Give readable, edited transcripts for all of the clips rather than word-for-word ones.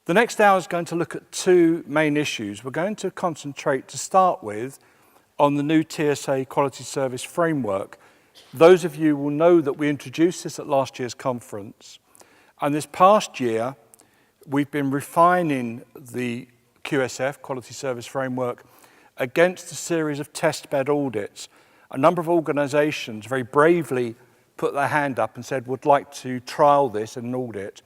The next hour is going to look at two main issues. We're going to concentrate to start with on the new TSA Quality Service Framework. Those of you will know that we introduced this at last year's conference. And this past year, we've been refining the QSF, Quality Service Framework, against a series of test bed audits. A number of organisations very bravely put their hand up and said, would like to trial this in an audit.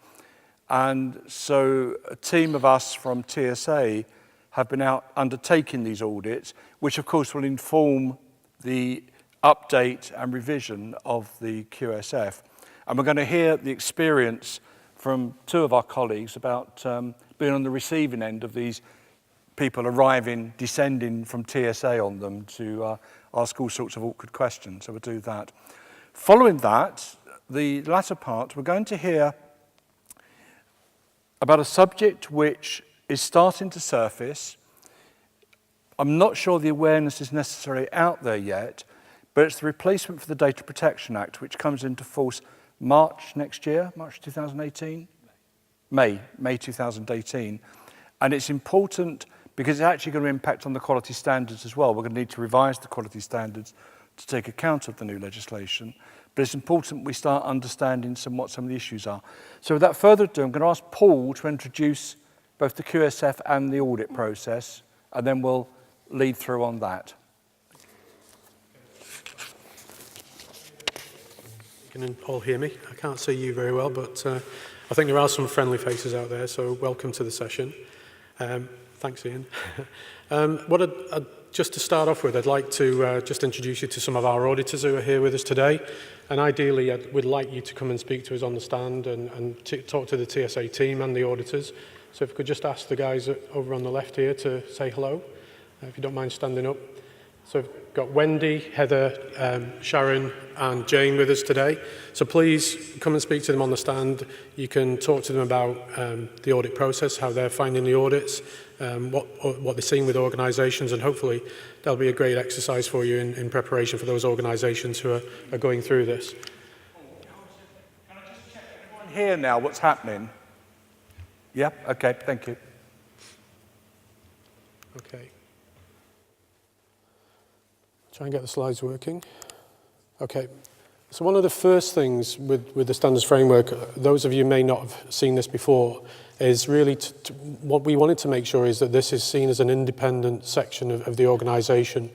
And so a team of us from TSA have been out undertaking these audits, which of course will inform the update and revision of the QSF. And we're going to hear the experience from two of our colleagues about being on the receiving end of these people arriving, descending from TSA on them to ask all sorts of awkward questions. So we'll do that. Following that, the latter part, we're going to hear about a subject which is starting to surface. I'm not sure the awareness is necessarily out there yet, but it's the replacement for the Data Protection Act, which comes into force March next year, March 2018? May 2018. And it's important because it's actually going to impact on the quality standards as well. We're going to need to revise the quality standards to take account of the new legislation. But it's important we start understanding what some of the issues are. So without further ado, I'm going to ask Paul to introduce both the QSF and the audit process, and then we'll lead through on that. You can all hear me. I can't see you very well, but I think there are some friendly faces out there, so welcome to the session. Thanks, Ian. Just to start off with, I'd like to just introduce you to some of our auditors who are here with us today. And ideally, we'd like you to come and speak to us on the stand and talk to the TSA team and the auditors. So if we could just ask the guys over on the left here to say hello, if you don't mind standing up. So we've got Wendy, Heather, Sharon and Jane with us today. So please come and speak to them on the stand. You can talk to them about the audit process, how they're finding the audits, what they're seeing with organisations, and hopefully that'll be a great exercise for you in preparation for those organisations who are going through this. Can I just check everyone here now what's happening? Yeah, okay, thank you. Okay. Try and get the slides working. Okay. So one of the first things with the standards framework, those of you may not have seen this before, is really what we wanted to make sure is that this is seen as an independent section of the organisation.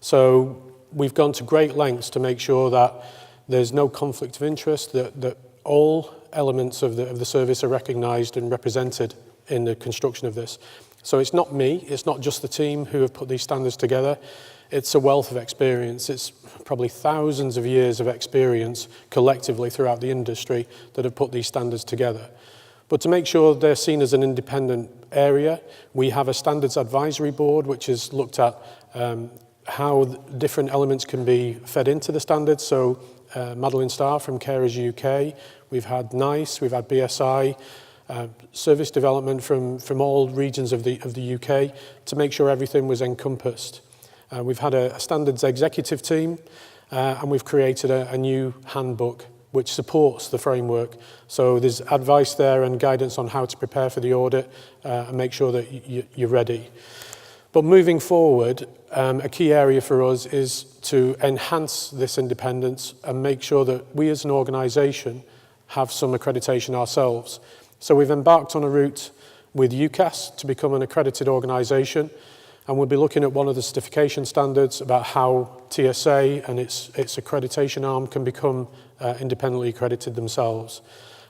So we've gone to great lengths to make sure that there's no conflict of interest, that all elements of the service are recognised and represented in the construction of this. So it's not me, it's not just the team who have put these standards together. It's a wealth of experience. It's probably thousands of years of experience collectively throughout the industry that have put these standards together. But to make sure they're seen as an independent area, we have a standards advisory board which has looked at how different elements can be fed into the standards. So Madeline Starr from Carers UK, we've had NICE, we've had BSI, service development from all regions of the UK to make sure everything was encompassed. We've had a standards executive team and we've created a new handbook which supports the framework. So there's advice there and guidance on how to prepare for the audit and make sure that you're ready. But moving forward, a key area for us is to enhance this independence and make sure that we as an organisation have some accreditation ourselves. So we've embarked on a route with UCAS to become an accredited organisation, and we'll be looking at one of the certification standards about how TSA and its accreditation arm can become independently accredited themselves.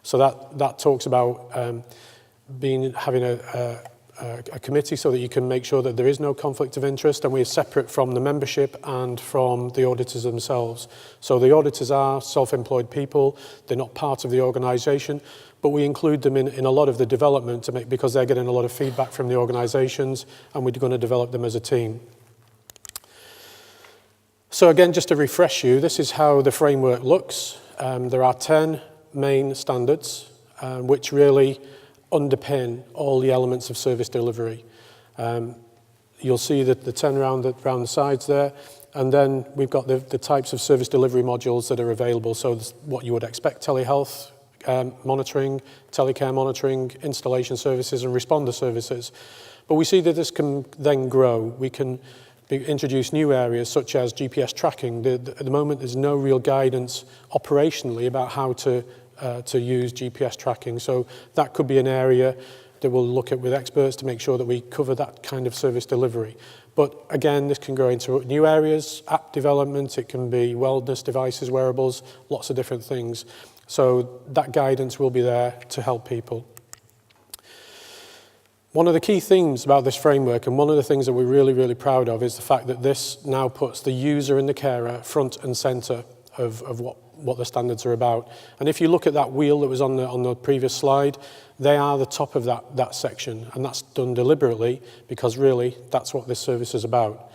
So that talks about having a committee so that you can make sure that there is no conflict of interest, and we're separate from the membership and from the auditors themselves. So the auditors are self-employed people, they're not part of the organisation, but we include them in a lot of the development because they're getting a lot of feedback from the organisations, and we're going to develop them as a team. So again, just to refresh you, this is how the framework looks. There are 10 main standards which really underpin all the elements of service delivery. You'll see that the 10 round the sides there, and then we've got the types of service delivery modules that are available. So what you would expect: telehealth, monitoring, telecare monitoring, installation services and responder services. But we see that this can then grow. We can introduce new areas such as GPS tracking. At the moment there's no real guidance operationally about how to use GPS tracking. So that could be an area that we'll look at with experts to make sure that we cover that kind of service delivery. But again, this can grow into new areas, app development, it can be wellness devices, wearables, lots of different things. So that guidance will be there to help people. One of the key themes about this framework, and one of the things that we're really, really proud of, is the fact that this now puts the user and the carer front and centre of what the standards are about. And if you look at that wheel that was on the previous slide, they are the top of that section, and that's done deliberately because really that's what this service is about.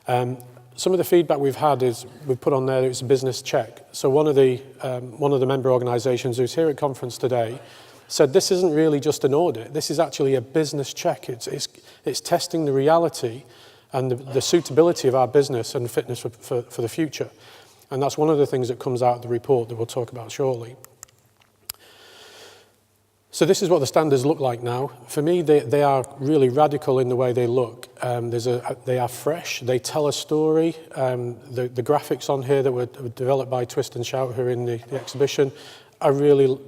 Some of the feedback we've had is we've put on there it's a business check. So one of the member organisations who's here at conference today said this isn't really just an audit. This is actually a business check. It's testing the reality and the suitability of our business and fitness for the future. And that's one of the things that comes out of the report that we'll talk about shortly. So this is what the standards look like now. For me, they are really radical in the way they look. They are fresh. They tell a story. The graphics on here that were developed by Twist and Shout, who are in the exhibition, are really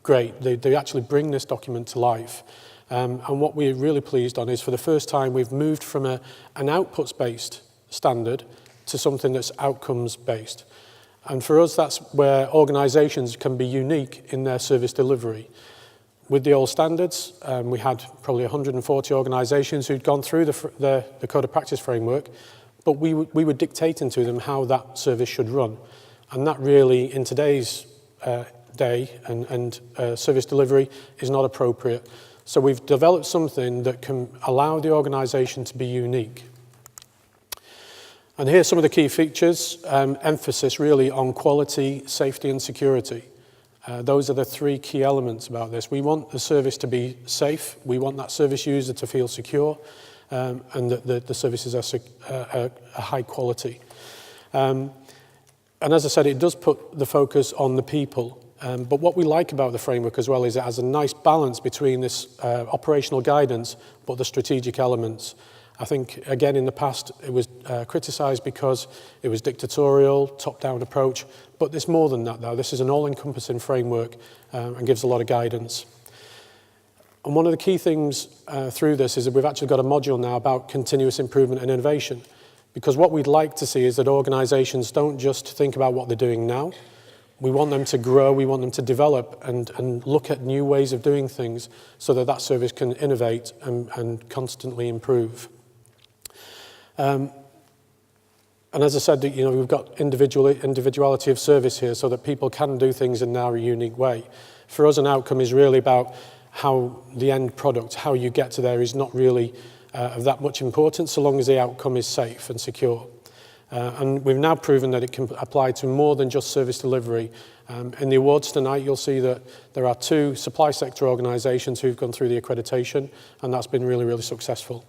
great. They actually bring this document to life. And what we're really pleased on is for the first time we've moved from an outputs-based standard to something that's outcomes-based. And for us, that's where organisations can be unique in their service delivery. With the old standards, we had probably 140 organisations who'd gone through the Code of Practice framework, but we were dictating to them how that service should run. And that really, in today's day and service delivery, is not appropriate. So we've developed something that can allow the organisation to be unique. And here's some of the key features, emphasis really on quality, safety and security. Those are the three key elements about this. We want the service to be safe, we want that service user to feel secure, and that the services are high quality. And as I said, it does put the focus on the people. But what we like about the framework as well is it has a nice balance between this operational guidance but the strategic elements. I think, again, in the past, it was criticised because it was dictatorial, top-down approach, but there's more than that now. This is an all-encompassing framework and gives a lot of guidance. And one of the key things through this is that we've actually got a module now about continuous improvement and innovation, because what we'd like to see is that organisations don't just think about what they're doing now. We want them to grow, we want them to develop and look at new ways of doing things so that that service can innovate and constantly improve. And as I said, we've got individuality of service here so that people can do things in their unique way. For us, an outcome is really about how the end product, how you get to there, is not really of that much importance so long as the outcome is safe and secure. And we've now proven that it can apply to more than just service delivery. In the awards tonight, you'll see that there are 2 supply sector organisations who've gone through the accreditation, and that's been really, really successful.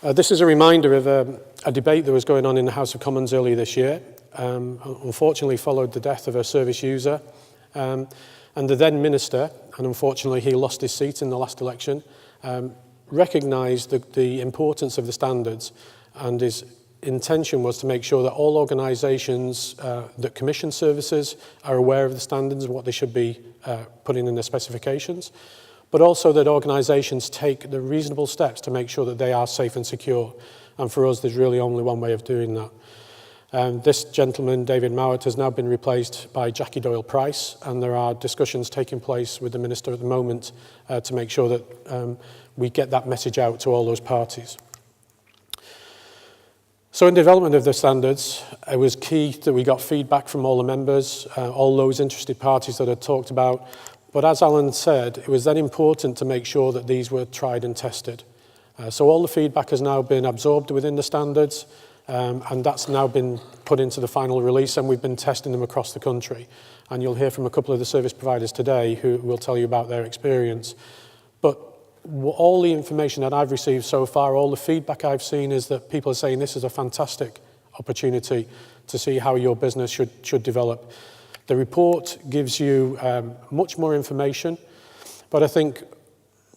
This is a reminder of a debate that was going on in the House of Commons earlier this year. Unfortunately followed the death of a service user. And the then minister, and unfortunately he lost his seat in the last election, recognised the importance of the standards, and his intention was to make sure that all organisations that commission services are aware of the standards and what they should be putting in their specifications, but also that organisations take the reasonable steps to make sure that they are safe and secure. And for us, there's really only one way of doing that. This gentleman, David Mowat, has now been replaced by Jackie Doyle-Price, and there are discussions taking place with the Minister at the moment to make sure that we get that message out to all those parties. So in development of the standards, it was key that we got feedback from all the members, all those interested parties that I talked about. But as Alan said, it was then important to make sure that these were tried and tested. So all the feedback has now been absorbed within the standards, and that's now been put into the final release, and we've been testing them across the country. And you'll hear from a couple of the service providers today who will tell you about their experience. But all the information that I've received so far, all the feedback I've seen is that people are saying this is a fantastic opportunity to see how your business should develop. The report gives you much more information, but I think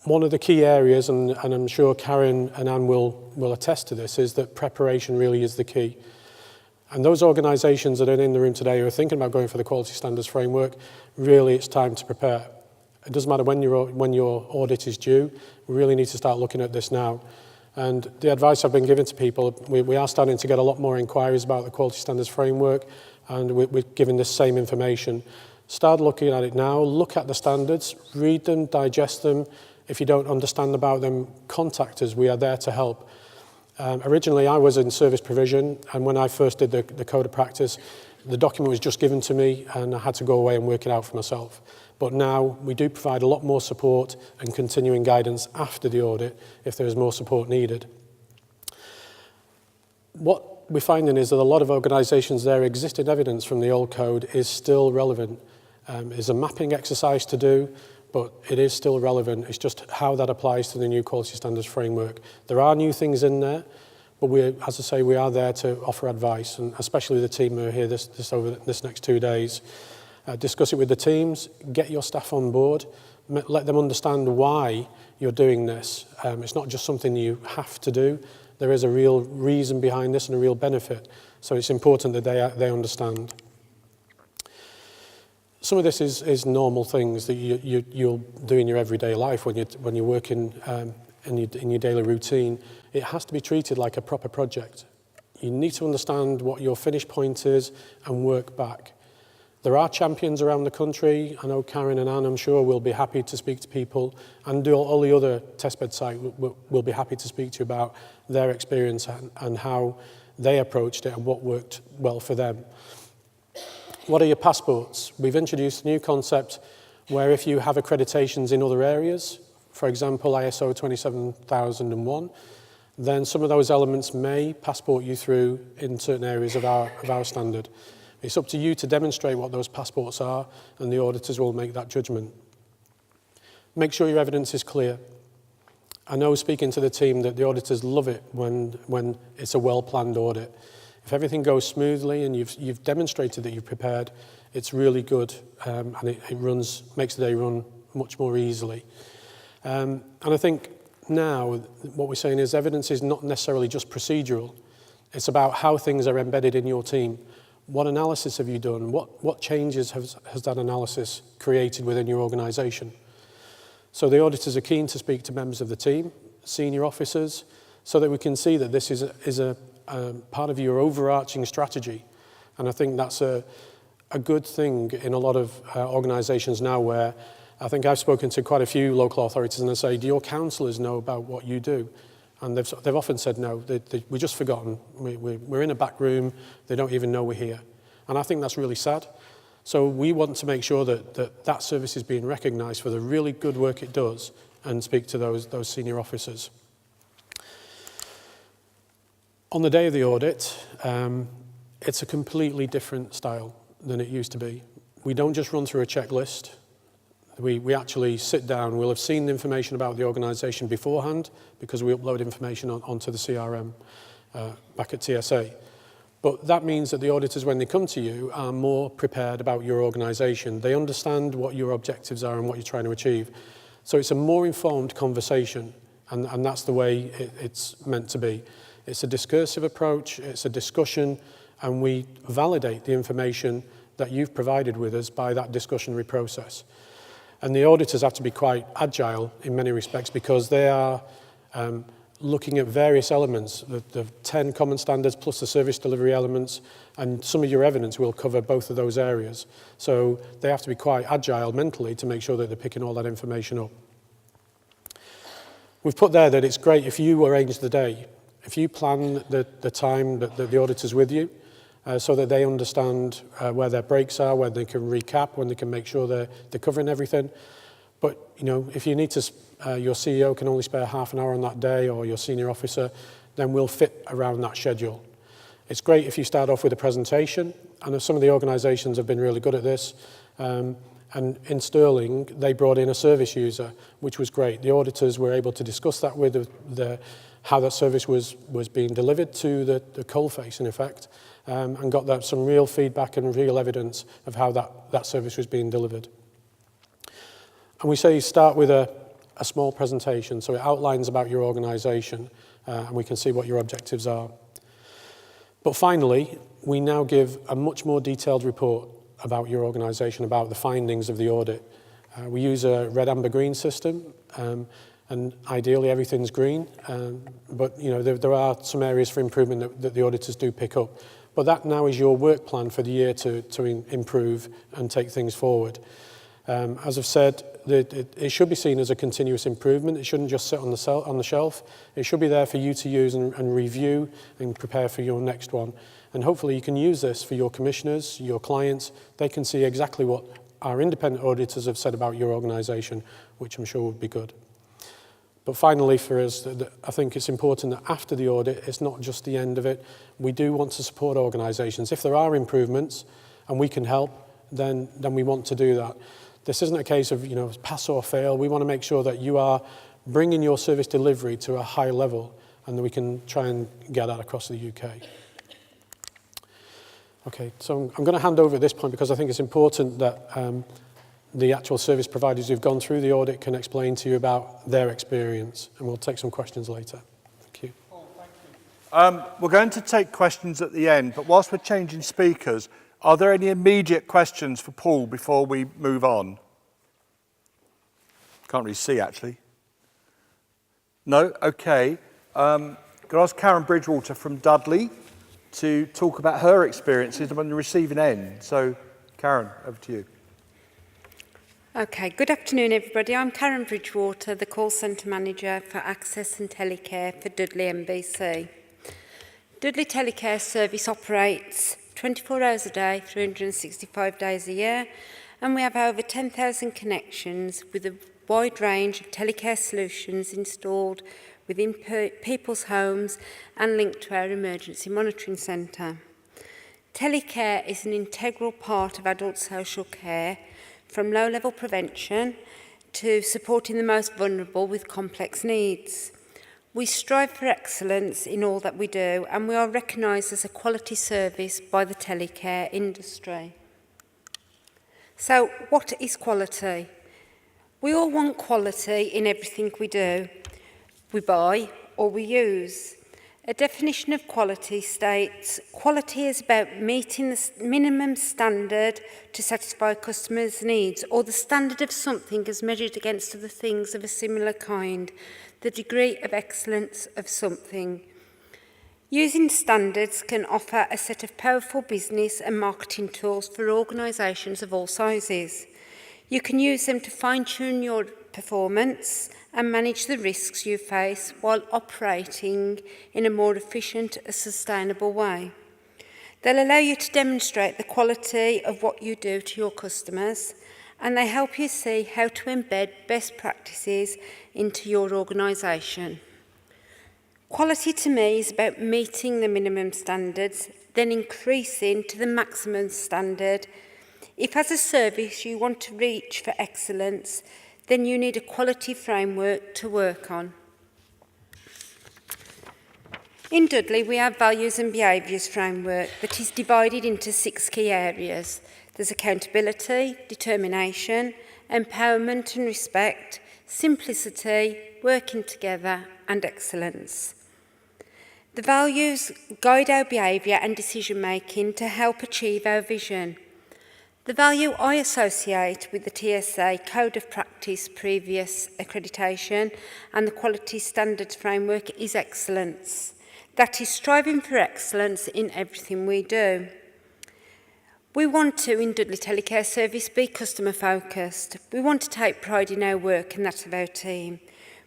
one of the key areas, and I'm sure Karen and Anne will attest to this, is that preparation really is the key. And those organisations that are in the room today who are thinking about going for the quality standards framework, really it's time to prepare. It doesn't matter when your audit is due, we really need to start looking at this now. And the advice I've been giving to people, we are starting to get a lot more inquiries about the quality standards framework, and we're giving this same information. Start looking at it now, look at the standards, read them, digest them. If you don't understand about them, contact us, we are there to help. Originally, I was in service provision, and when I first did the code of practice, the document was just given to me, and I had to go away and work it out for myself. But now, we do provide a lot more support and continuing guidance after the audit if there is more support needed. What we're finding is that a lot of organisations, their existing evidence from the old code is still relevant. It's a mapping exercise to do, but it is still relevant. It's just how that applies to the new quality standards framework. There are new things in there, but as I say, we are there to offer advice, and especially the team who are here over this next 2 days. Discuss it with the teams, get your staff on board, let them understand why you're doing this. It's not just something you have to do. There is a real reason behind this and a real benefit. So it's important that they understand. Some of this is normal things that you'll do in your everyday life when you're working in your daily routine. It has to be treated like a proper project. You need to understand what your finish point is and work back. There are champions around the country. I know Karen and Anne, I'm sure, will be happy to speak to people, and all the other testbed site will be happy to speak to you about their experience and how they approached it and what worked well for them. What are your passports? We've introduced a new concept where if you have accreditations in other areas, for example, ISO 27001, then some of those elements may passport you through in certain areas of our standard. It's up to you to demonstrate what those passports are, and the auditors will make that judgment. Make sure your evidence is clear. I know, speaking to the team, that the auditors love it when it's a well-planned audit. If everything goes smoothly and you've demonstrated that you've prepared, it's really good, and it makes the day run much more easily. And I think now what we're saying is evidence is not necessarily just procedural. It's about how things are embedded in your team. What analysis have you done? What changes has that analysis created within your organisation? So the auditors are keen to speak to members of the team, senior officers, so that we can see that this is a part of your overarching strategy. And I think that's a good thing in a lot of organisations now, where I think I've spoken to quite a few local authorities, and they say, do your councillors know about what you do? And they've often said, no, we've just forgotten. We're in a back room, they don't even know we're here. And I think that's really sad. So we want to make sure that service is being recognised for the really good work it does, and speak to those senior officers. On the day of the audit, it's a completely different style than it used to be. We don't just run through a checklist. We actually sit down. We'll have seen the information about the organisation beforehand, because we upload information onto the CRM back at TSA. But that means that the auditors, when they come to you, are more prepared about your organisation. They understand what your objectives are and what you're trying to achieve. So it's a more informed conversation, and that's the way it's meant to be. It's a discursive approach, it's a discussion, and we validate the information that you've provided with us by that discussionary process. And the auditors have to be quite agile in many respects, because they are looking at various elements, the 10 common standards plus the service delivery elements, and some of your evidence will cover both of those areas. So they have to be quite agile mentally to make sure that they're picking all that information up. We've put there that it's great if you arrange the day, if you plan the time that the auditor's with you, so that they understand where their breaks are, when they can recap, when they can make sure they're covering everything. But, you know, if you need to, your CEO can only spare half an hour on that day, or your senior officer, then we'll fit around that schedule. It's great if you start off with a presentation, and some of the organisations have been really good at this. And in Stirling, they brought in a service user, which was great. The auditors were able to discuss that with how that service was being delivered to the coalface, in effect, and got some real feedback and real evidence of how that service was being delivered. And we say start with a small presentation, so it outlines about your organisation, and we can see what your objectives are. But finally, we now give a much more detailed report about your organisation, about the findings of the audit. We use a red, amber, green system, and ideally everything's green, but there are some areas for improvement that the auditors do pick up. But that now is your work plan for the year to improve and take things forward. As I've said, it should be seen as a continuous improvement. It shouldn't just sit on the shelf. It should be there for you to use and review and prepare for your next one. And hopefully you can use this for your commissioners, your clients. They can see exactly what our independent auditors have said about your organisation, which I'm sure would be good. But finally for us, I think it's important that after the audit, it's not just the end of it. We do want to support organisations. If there are improvements and we can help, then we want to do that. This isn't a case of pass or fail. We want to make sure that you are bringing your service delivery to a high level and that we can try and get that across the UK. Okay, so I'm going to hand over at this point because I think it's important that the actual service providers who've gone through the audit can explain to you about their experience, and we'll take some questions later. Thank you. Paul, thank you. We're going to take questions at the end, but whilst we're changing speakers, are there any immediate questions for Paul before we move on? Can't really see, actually. No? Okay. Can I ask Karen Bridgewater from Dudley to talk about her experiences on the receiving end? So, Karen, over to you. Okay, good afternoon everybody. I'm Karen Bridgewater, the call centre manager for Access and Telecare for Dudley MBC. Dudley Telecare service operates 24 hours a day, 365 days a year, and we have over 10,000 connections with a wide range of telecare solutions installed within people's homes and linked to our emergency monitoring centre. Telecare is an integral part of adult social care, from low-level prevention to supporting the most vulnerable with complex needs. We strive for excellence in all that we do, and we are recognised as a quality service by the telecare industry. So, what is quality? We all want quality in everything we do, we buy or we use. A definition of quality states, quality is about meeting the minimum standard to satisfy customers' needs, or the standard of something as measured against other things of a similar kind, the degree of excellence of something. Using standards can offer a set of powerful business and marketing tools for organisations of all sizes. You can use them to fine-tune your performance and manage the risks you face while operating in a more efficient and sustainable way. They'll allow you to demonstrate the quality of what you do to your customers, and they help you see how to embed best practices into your organisation. Quality to me is about meeting the minimum standards, then increasing to the maximum standard. If as a service you want to reach for excellence, then you need a quality framework to work on. In Dudley, we have values and behaviours framework that is divided into 6 key areas. There's accountability, determination, empowerment and respect, simplicity, working together, and excellence. The values guide our behaviour and decision making to help achieve our vision. The value I associate with the TSA Code of Practice previous accreditation and the Quality Standards Framework is excellence. That is striving for excellence in everything we do. We want to, in Dudley Telecare Service, be customer focused. We want to take pride in our work and that of our team.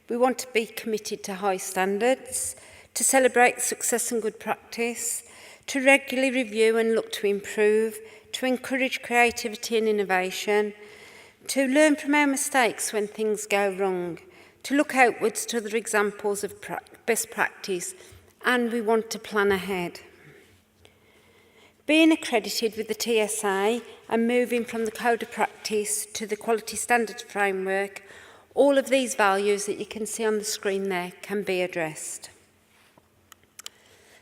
We want to be committed to high standards, to celebrate success and good practice, to regularly review and look to improve, to encourage creativity and innovation, to learn from our mistakes when things go wrong, to look outwards to other examples of best practice, and we want to plan ahead. Being accredited with the TSA and moving from the Code of Practice to the Quality Standards Framework, all of these values that you can see on the screen there can be addressed.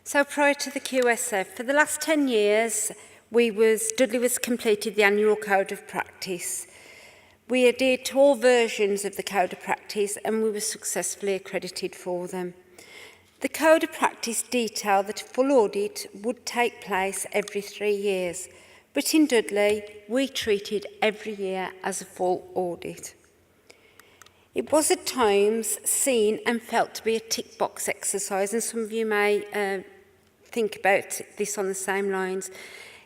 So prior to the QSF, for the last 10 years, Dudley was completed the annual Code of Practice. We adhered to all versions of the Code of Practice and we were successfully accredited for them. The Code of Practice detailed that a full audit would take place every 3 years, but in Dudley, we treated every year as a full audit. It was at times seen and felt to be a tick box exercise, and some of you may think about this on the same lines.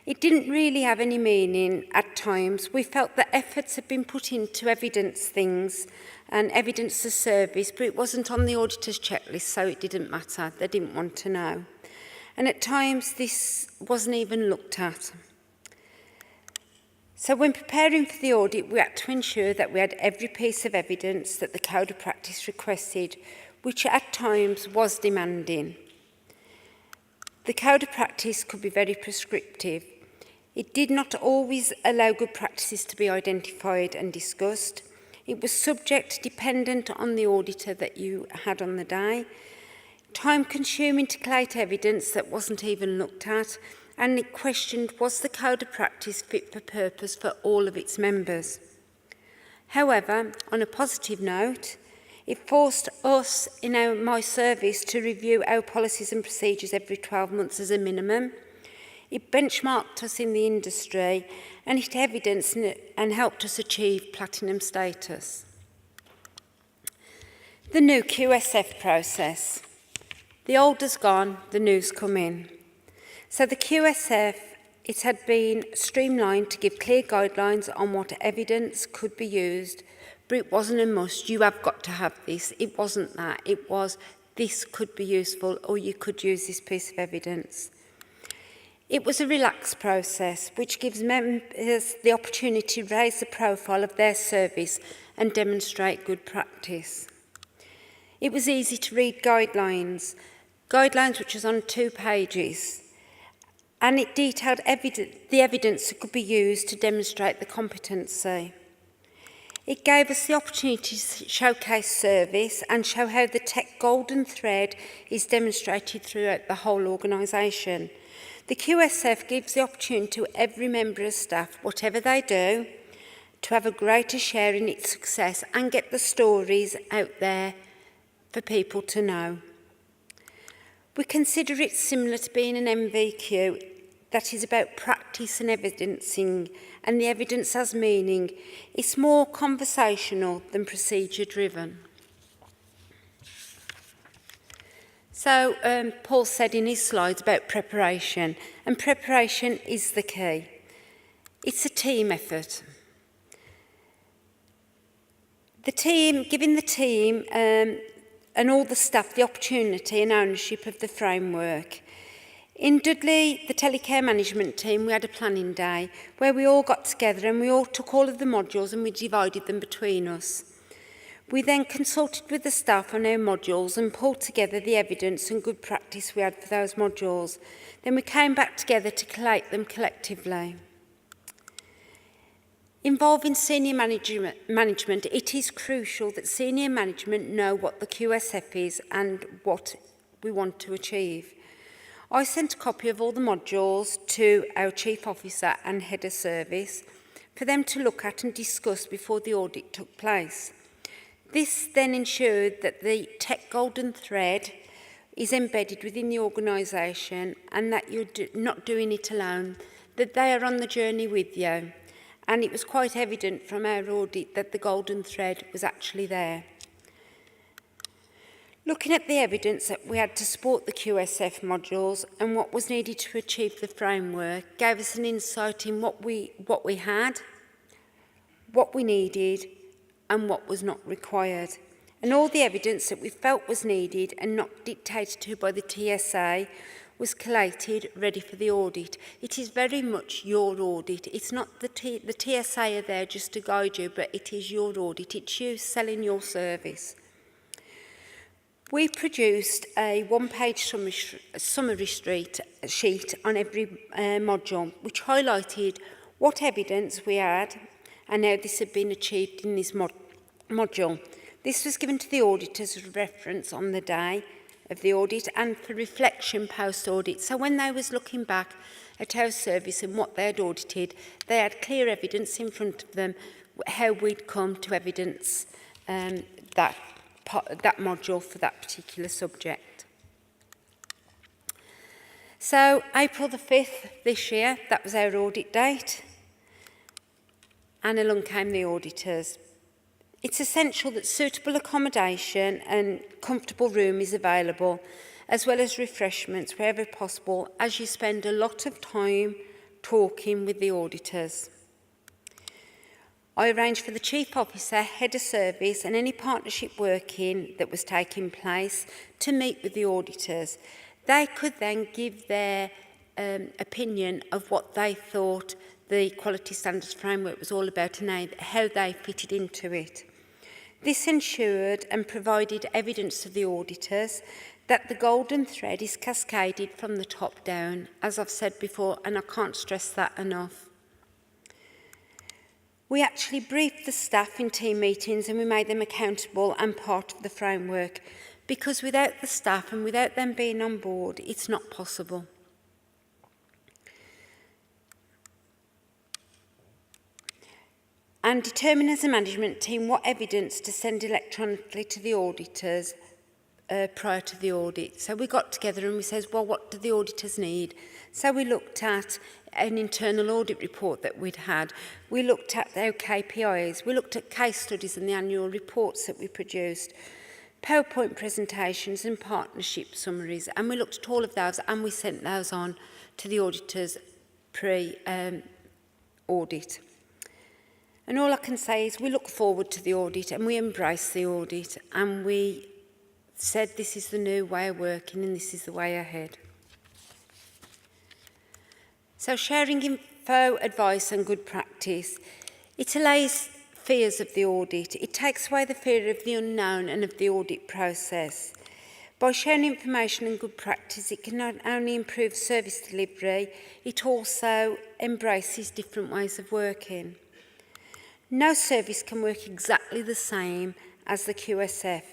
It didn't really have any meaning at times. We felt that efforts had been put into evidence things and evidence the service, but it wasn't on the auditor's checklist, so it didn't matter. They didn't want to know. And at times, this wasn't even looked at. So when preparing for the audit, we had to ensure that we had every piece of evidence that the Code of Practice requested, which at times was demanding. The Code of Practice could be very prescriptive. It did not always allow good practices to be identified and discussed. It was subject dependent on the auditor that you had on the day. Time-consuming to collate evidence that wasn't even looked at, and it questioned, was the Code of Practice fit for purpose for all of its members? However, on a positive note, it forced us in my service to review our policies and procedures every 12 months as a minimum. It benchmarked us in the industry and it evidenced and helped us achieve platinum status. The new QSF process. The old has gone, the new's come in. So the QSF, it had been streamlined to give clear guidelines on what evidence could be used, but it wasn't a must. You have got to have this. It wasn't that. It was, this could be useful, or you could use this piece of evidence. It was a relaxed process, which gives members the opportunity to raise the profile of their service and demonstrate good practice. It was easy to read guidelines which was on 2 pages, and it detailed the evidence that could be used to demonstrate the competency. It gave us the opportunity to showcase service and show how the tech golden thread is demonstrated throughout the whole organisation. The QSF gives the opportunity to every member of staff, whatever they do, to have a greater share in its success and get the stories out there for people to know. We consider it similar to being an MVQ that is about practice and evidencing, and the evidence has meaning. It's more conversational than procedure driven. So Paul said in his slides about preparation, and preparation is the key. It's a team effort. Giving the team and all the staff the opportunity and ownership of the framework. In Dudley, the telecare management team, we had a planning day where we all got together and we all took all of the modules and we divided them between us. We then consulted with the staff on our modules and pulled together the evidence and good practice we had for those modules. Then we came back together to collate them collectively. Involving senior management, it is crucial that senior management know what the QSF is and what we want to achieve. I sent a copy of all the modules to our Chief Officer and Head of Service for them to look at and discuss before the audit took place. This then ensured that the tech golden thread is embedded within the organisation and that you're not doing it alone, that they are on the journey with you. And it was quite evident from our audit that the golden thread was actually there. Looking at the evidence that we had to support the QSF modules and what was needed to achieve the framework gave us an insight in what we had, what we needed, and what was not required. And all the evidence that we felt was needed and not dictated to by the TSA was collated, ready for the audit. It is very much your audit. It's not the TSA are there just to guide you, but it is your audit. It's you selling your service. We produced a one-page summary sheet on every module, which highlighted what evidence we had and how this had been achieved in this module. This was given to the auditors as reference on the day of the audit and for reflection post-audit. So when they was looking back at our service and what they had audited, they had clear evidence in front of them how we'd come to evidence that module for that particular subject. So April the 5th this year, that was our audit date, and along came the auditors. It's essential that suitable accommodation and comfortable room is available, as well as refreshments wherever possible, as you spend a lot of time talking with the auditors. I arranged for the Chief Officer, Head of Service and any partnership working that was taking place to meet with the auditors. They could then give their opinion of what they thought the quality standards framework was all about and how they fitted into it. This ensured and provided evidence to the auditors that the golden thread is cascaded from the top down, as I've said before, and I can't stress that enough. We actually briefed the staff in team meetings and we made them accountable and part of the framework, because without the staff and without them being on board, it's not possible. And determine as a management team what evidence to send electronically to the auditors prior to the audit. So we got together and we said, well, what do the auditors need? So we looked at an internal audit report that we'd had. We looked at their KPIs. We looked at case studies and the annual reports that we produced, PowerPoint presentations and partnership summaries. And we looked at all of those and we sent those on to the auditors pre-audit. And all I can say is we look forward to the audit and we embrace the audit, and we said this is the new way of working and this is the way ahead. So sharing info, advice and good practice. It allays fears of the audit. It takes away the fear of the unknown and of the audit process. By sharing information and good practice, it can not only improve service delivery, it also embraces different ways of working. No service can work exactly the same as the QSF,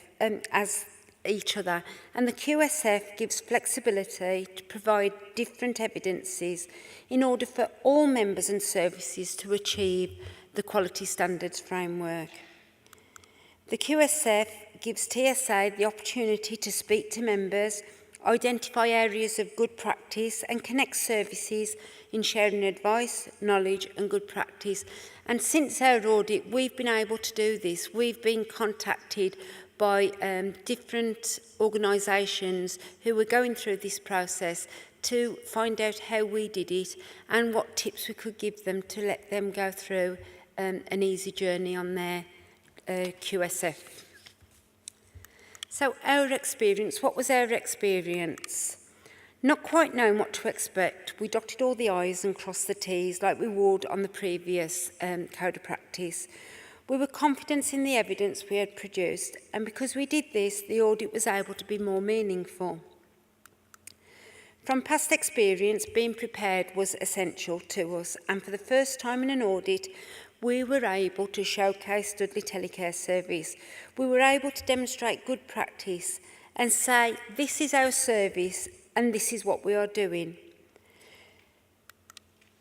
as each other, and the QSF gives flexibility to provide different evidences in order for all members and services to achieve the quality standards framework. The QSF gives TSA the opportunity to speak to members, identify areas of good practice and connect services in sharing advice, knowledge and good practice. And since our audit, we've been able to do this. We've been contacted by different organisations who were going through this process to find out how we did it and what tips we could give them to let them go through an easy journey on their QSF. So our experience, what was our experience? Not quite knowing what to expect, we dotted all the I's and crossed the T's like we would on the previous code of practice. We were confident in the evidence we had produced, and because we did this, the audit was able to be more meaningful. From past experience, being prepared was essential to us, and for the first time in an audit, we were able to showcase Dudley Telecare service. We were able to demonstrate good practice and say, this is our service and this is what we are doing.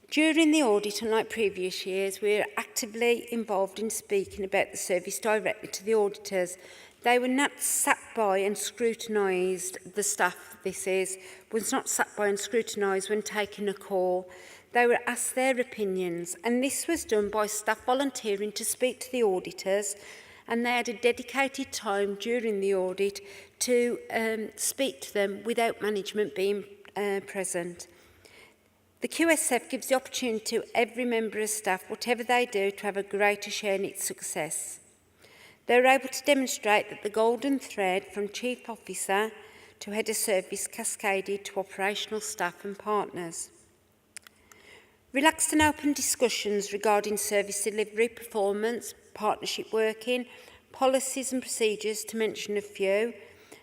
During the audit, unlike previous years, we were actively involved in speaking about the service directly to the auditors. They were not sat by and scrutinised, the staff was not sat by and scrutinised when taking a call. They were asked their opinions, and this was done by staff volunteering to speak to the auditors, and they had a dedicated time during the audit to speak to them without management being present. The QSF gives the opportunity to every member of staff, whatever they do, to have a greater share in its success. They were able to demonstrate that the golden thread from Chief Officer to Head of Service cascaded to operational staff and partners. Relaxed and open discussions regarding service delivery, performance, partnership working, policies and procedures, to mention a few,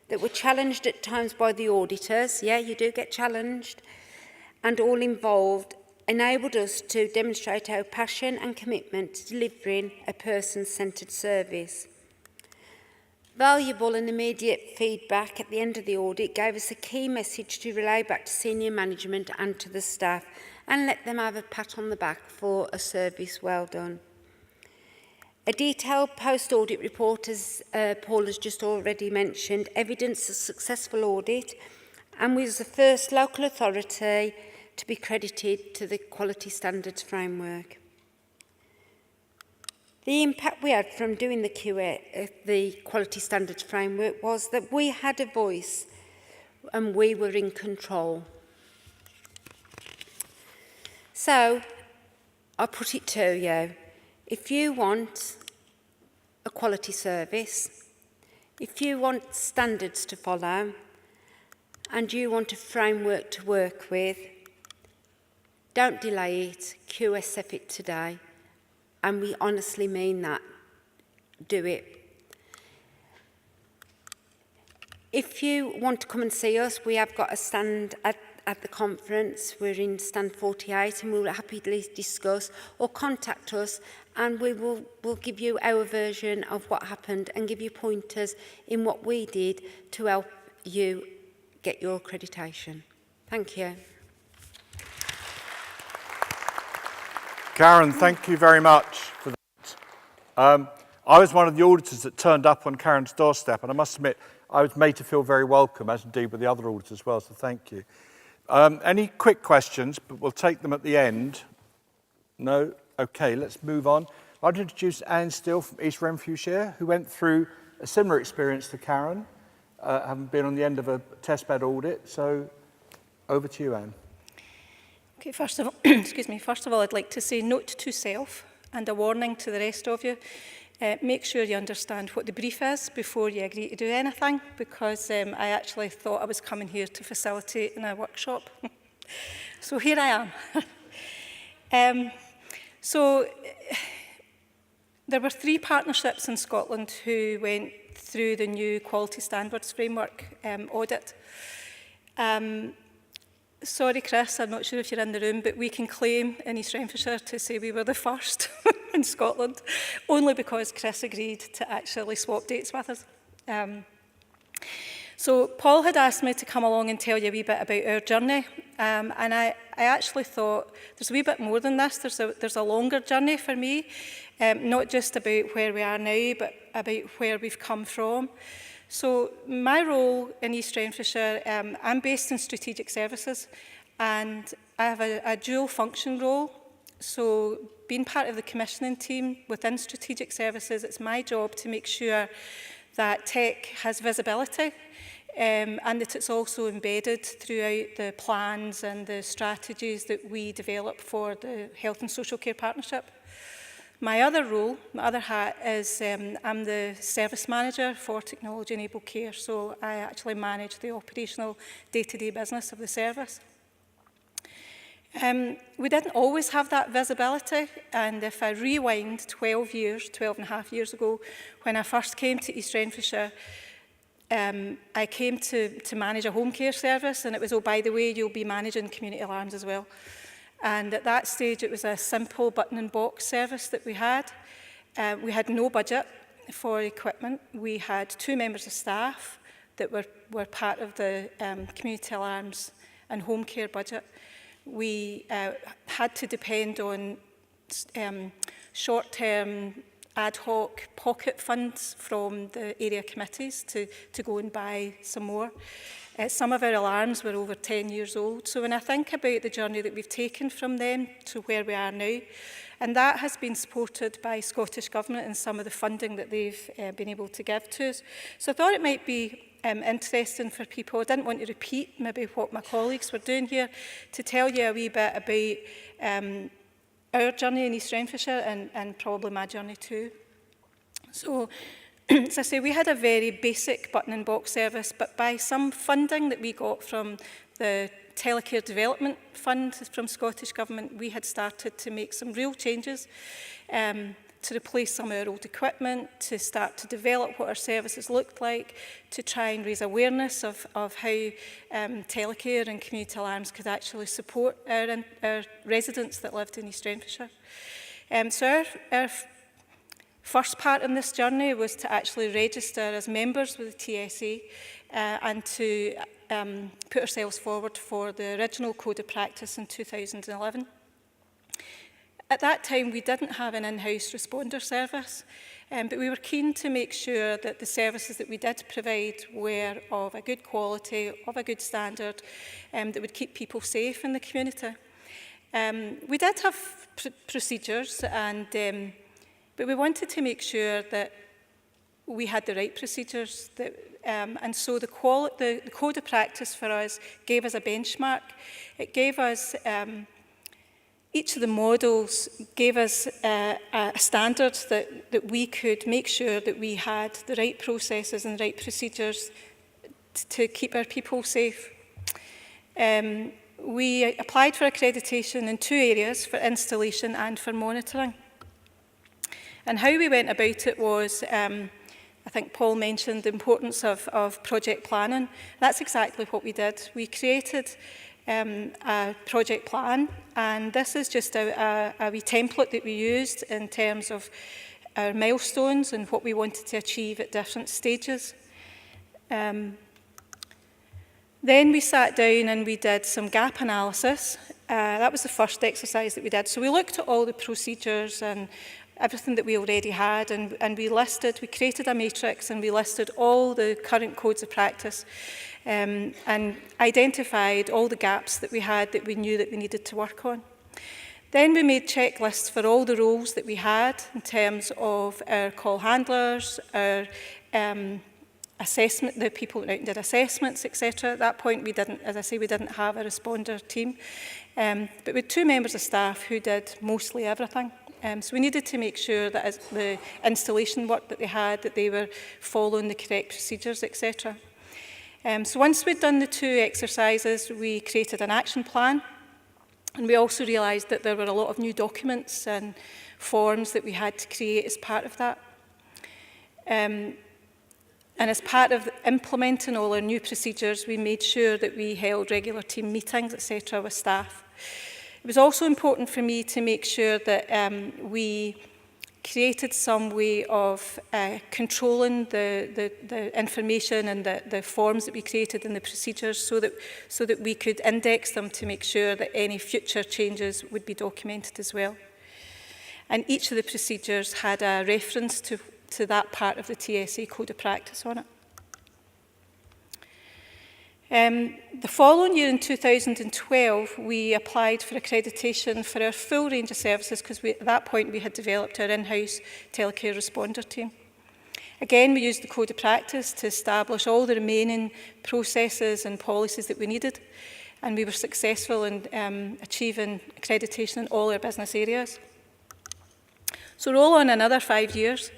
that were challenged at times by the auditors. Yeah, you do get challenged. And all involved enabled us to demonstrate our passion and commitment to delivering a person-centred service. Valuable and immediate feedback at the end of the audit gave us a key message to relay back to senior management and to the staff and let them have a pat on the back for a service well done. A detailed post-audit report, as Paul has just already mentioned, evidenced a successful audit and was the first local authority to be credited to the Quality Standards Framework. The impact we had from doing the Quality Standards Framework was that we had a voice and we were in control. So, I put it to you, if you want a quality service, if you want standards to follow, and you want a framework to work with, don't delay it, QSF it today. And we honestly mean that. Do it. If you want to come and see us, we have got a stand at the conference. We're in stand 48 and we'll happily discuss, or contact us and we'll give you our version of what happened and give you pointers in what we did to help you get your accreditation. Thank you. Karen, thank you very much for that. I was one of the auditors that turned up on Karen's doorstep, and I must admit, I was made to feel very welcome, as indeed were the other auditors as well, so thank you. Any quick questions, but we'll take them at the end. No? Okay, let's move on. I'd like to introduce Anne Steele from East Renfrewshire, who went through a similar experience to Karen, having been on the end of a testbed audit. So over to you, Anne. Okay, first of all, I'd like to say note to self and a warning to the rest of you. Make sure you understand what the brief is before you agree to do anything, because I actually thought I was coming here to facilitate in a workshop. So here I am. So there were 3 partnerships in Scotland who went through the new Quality Standards Framework audit. Sorry, Chris, I'm not sure if you're in the room, but we can claim in East Renfrewshire to say we were the first in Scotland, only because Chris agreed to actually swap dates with us. So Paul had asked me to come along and tell you a wee bit about our journey, and I actually thought there's a wee bit more than this. There's a longer journey for me, not just about where we are now, but about where we've come from. So my role in East Renfrewshire, I'm based in strategic services, and I have a dual function role. So being part of the commissioning team within strategic services, it's my job to make sure that tech has visibility and that it's also embedded throughout the plans and the strategies that we develop for the Health and Social Care Partnership. My other role, my other hat, is I'm the service manager for technology-enabled care, so I actually manage the operational day-to-day business of the service. We didn't always have that visibility, and if I rewind 12 and a half years ago, when I first came to East Renfrewshire, I came to manage a home care service, and it was, oh, by the way, you'll be managing community alarms as well. And at that stage, it was a simple button and box service that we had. We had no budget for equipment. We had 2 members of staff that were part of the community alarms and home care budget. We had to depend on short-term ad hoc pocket funds from the area committees to go and buy some more. Some of our alarms were over 10 years old. So when I think about the journey that we've taken from them to where we are now, and that has been supported by Scottish Government and some of the funding that they've been able to give to us. So I thought it might be interesting for people. I didn't want to repeat maybe what my colleagues were doing here, to tell you a wee bit about our journey in East Renfrewshire and probably my journey too. So, as I say, we had a very basic button and box service, but by some funding that we got from the Telecare Development Fund from Scottish Government, we had started to make some real changes to replace some of our old equipment, to start to develop what our services looked like, to try and raise awareness of how telecare and community alarms could actually support our residents that lived in East Renfrewshire. So first part in this journey was to actually register as members with the TSA and to put ourselves forward for the original Code of Practice in 2011. At that time, we didn't have an in-house responder service, but we were keen to make sure that the services that we did provide were of a good quality, of a good standard, that would keep people safe in the community. We did have procedures, but we wanted to make sure that we had the right procedures, and so the Code of Practice for us gave us a benchmark. It gave us, each of the models gave us a standard that we could make sure that we had the right processes and the right procedures to keep our people safe. We applied for accreditation in 2 areas, for installation and for monitoring. And how we went about it was, I think Paul mentioned the importance of project planning. That's exactly what we did. We created a project plan, and this is just a wee template that we used in terms of our milestones and what we wanted to achieve at different stages. Then we sat down and we did some gap analysis. That was the first exercise that we did. So we looked at all the procedures and everything that we already had, and we created a matrix and we listed all the current codes of practice and identified all the gaps that we had that we knew that we needed to work on. Then we made checklists for all the roles that we had in terms of our call handlers, our assessment, the people that went out and did assessments, etc. At that point, we didn't, as I say, we didn't have a responder team. But with 2 members of staff who did mostly everything. So we needed to make sure that as the installation work that they had, that they were following the correct procedures, etc. So once we'd done the 2 exercises, we created an action plan. And we also realised that there were a lot of new documents and forms that we had to create as part of that. And as part of implementing all our new procedures, we made sure that we held regular team meetings, etc., with staff. It was also important for me to make sure that we created some way of controlling the information and the forms that we created in the procedures so that we could index them to make sure that any future changes would be documented as well. And each of the procedures had a reference to that part of the TSA Code of Practice on it. The following year in 2012, we applied for accreditation for our full range of services because at that point we had developed our in-house telecare responder team. Again, we used the Code of Practice to establish all the remaining processes and policies that we needed, and we were successful in achieving accreditation in all our business areas. So roll on another 5 years,